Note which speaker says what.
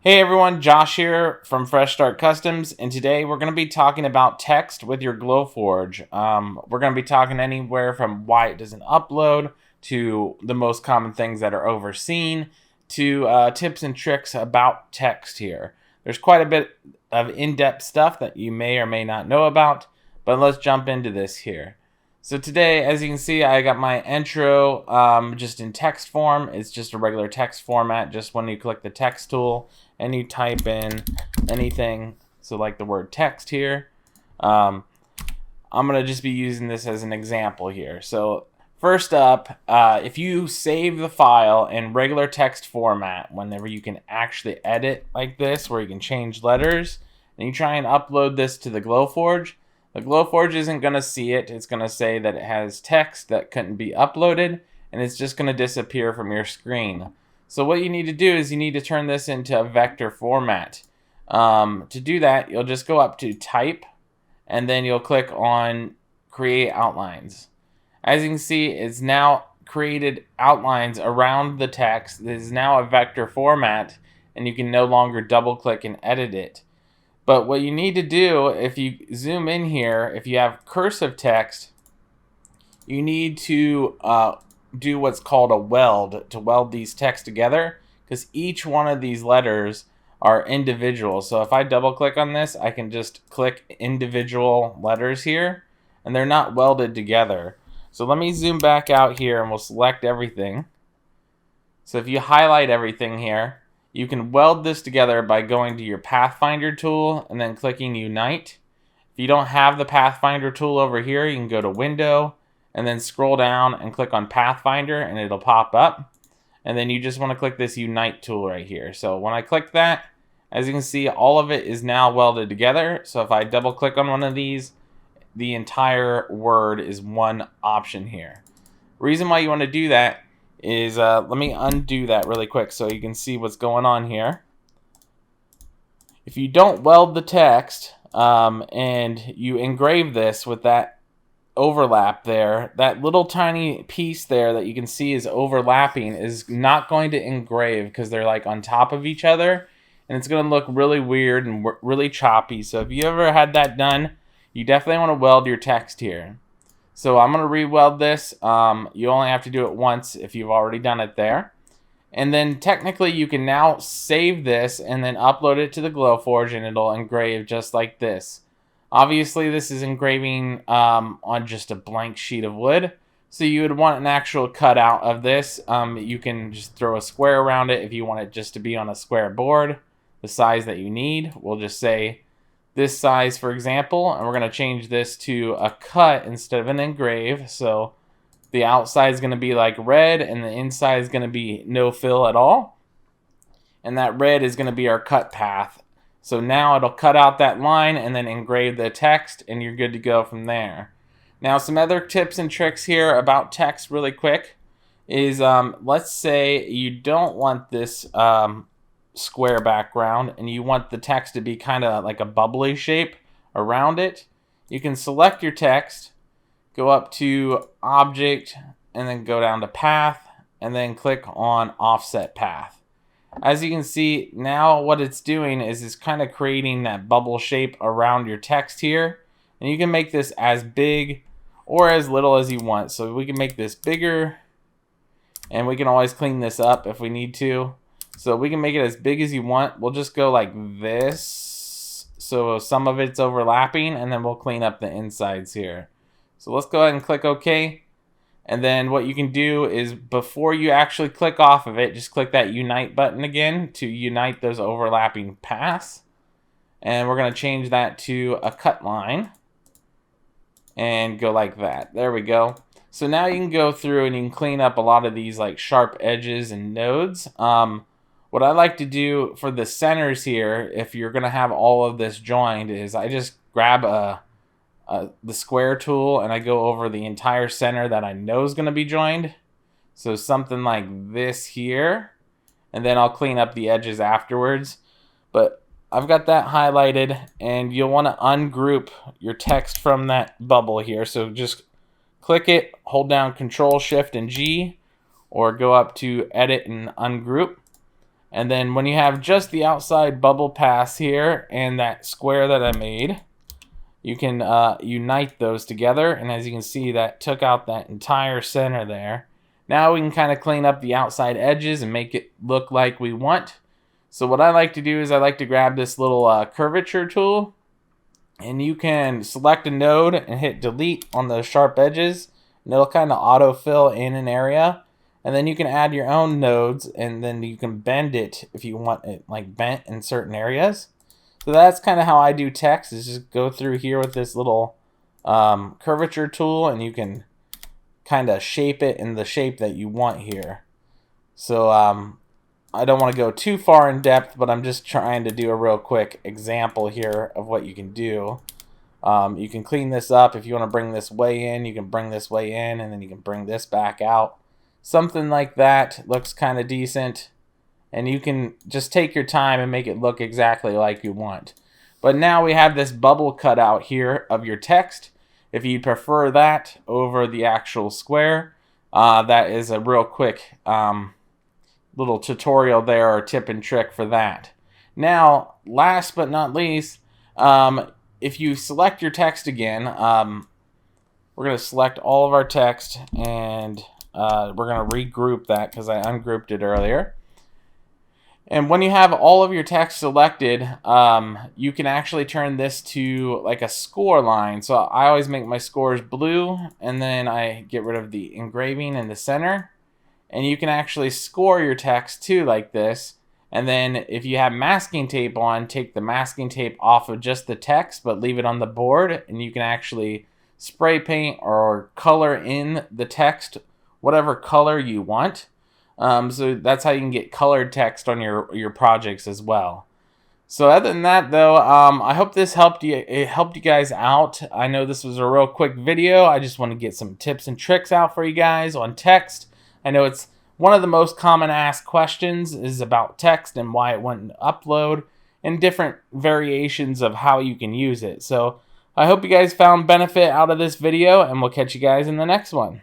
Speaker 1: Hey everyone, Josh here from Fresh Start Customs, and today we're going to be talking about text with your Glowforge. We're going to be talking anywhere from why it doesn't upload, to the most common things that are overseen, to tips and tricks about text here. There's quite a bit of in-depth stuff that you may or may not know about, but let's jump into this here. So today, as you can see, I got my intro just in text form. It's just a regular text format, just when you click the text tool and you type in anything, so like the word text here. I'm going to just be using this as an example here. So first up, if you save the file in regular text format, whenever you can actually edit like this, where you can change letters, and you try and upload this to the Glowforge isn't going to see it. It's going to say that it has text that couldn't be uploaded, and it's just going to disappear from your screen. So what you need to do is you need to turn this into a vector format. To do that, you'll just go up to Type, and then you'll click on Create Outlines. As you can see, it's now created outlines around the text. This is now a vector format, and you can no longer double-click and edit it. But what you need to do, if you zoom in here, if you have cursive text, you need to do what's called a weld, to weld these texts together, because each one of these letters are individual. So if I double click on this, I can just click individual letters here, and they're not welded together. So let me zoom back out here and we'll select everything. So if you highlight everything here, you can weld this together by going to your Pathfinder tool and then clicking Unite. If you don't have the Pathfinder tool over here, you can go to Window and then scroll down and click on Pathfinder and it'll pop up. And then you just want to click this Unite tool right here. So when I click that, as you can see, all of it is now welded together. So if I double click on one of these, the entire word is one option here. Reason why you want to do that is, let me undo that really quick so you can see what's going on here. If you don't weld the text and you engrave this with that overlap there, that little tiny piece there that you can see is overlapping is not going to engrave because they're like on top of each other, and it's going to look really weird and really choppy. So if you ever had that done, you definitely want to weld your text here. So I'm going to re-weld this. You only have to do it once if you've already done it there. And then technically you can now save this and then upload it to the Glowforge and it'll engrave just like this. Obviously this is engraving on just a blank sheet of wood. So you would want an actual cutout of this. You can just throw a square around it if you want it just to be on a square board. The size that you need. We'll just say this size, for example, and we're going to change this to a cut instead of an engrave. So the outside is going to be like red and the inside is going to be no fill at all. And that red is going to be our cut path. So now it'll cut out that line and then engrave the text, and you're good to go from there. Now some other tips and tricks here about text really quick is, let's say you don't want this square background and you want the text to be kind of like a bubbly shape around it. You can select your text, go up to Object, and then go down to Path, and then click on Offset Path. As you can see, now what it's doing is it's kind of creating that bubble shape around your text here, and you can make this as big or as little as you want. So we can make this bigger, and we can always clean this up if we need to. So we can make it as big as you want. We'll just go like this. So some of it's overlapping, and then we'll clean up the insides here. So let's go ahead and click OK. And then what you can do is, before you actually click off of it, just click that Unite button again to unite those overlapping paths. And we're going to change that to a cut line. And go like that. There we go. So now you can go through and you can clean up a lot of these like sharp edges and nodes. What I like to do for the centers here, if you're going to have all of this joined, is I just grab the square tool and I go over the entire center that I know is going to be joined. So something like this here. And then I'll clean up the edges afterwards. But I've got that highlighted, and you'll want to ungroup your text from that bubble here. So just click it, hold down Control, Shift, and G, or go up to Edit and Ungroup. And then when you have just the outside bubble pass here and that square that I made, you can unite those together. And as you can see, that took out that entire center there. Now we can kind of clean up the outside edges and make it look like we want. So what I like to do is I like to grab this little curvature tool, and you can select a node and hit delete on those sharp edges, and it'll kind of autofill in an area. And then you can add your own nodes, and then you can bend it if you want it like bent in certain areas. So that's kind of how I do text, is just go through here with this little curvature tool, and you can kind of shape it in the shape that you want here. So I don't want to go too far in depth, but I'm just trying to do a real quick example here of what you can do. You can clean this up. If you want to bring this way in, you can bring this way in, and then you can bring this back out. Something like that looks kind of decent, and you can just take your time and make it look exactly like you want. But now we have this bubble cut out here of your text. If you prefer that over the actual square, that is a real quick little tutorial there, or tip and trick for that. Now, last but not least, if you select your text again, we're going to select all of our text, and we're going to regroup that because I ungrouped it earlier. And when you have all of your text selected, you can actually turn this to like a score line. So I always make my scores blue, and then I get rid of the engraving in the center. And you can actually score your text too like this. And then if you have masking tape on, take the masking tape off of just the text, but leave it on the board, and you can actually spray paint or color in the text whatever color you want. So that's how you can get colored text on your projects as well. So other than that, though, I hope this helped you. It helped you guys out. I know this was a real quick video. I just want to get some tips and tricks out for you guys on text. I know it's one of the most common asked questions is about text and why it wouldn't upload, and different variations of how you can use it. So I hope you guys found benefit out of this video, and we'll catch you guys in the next one.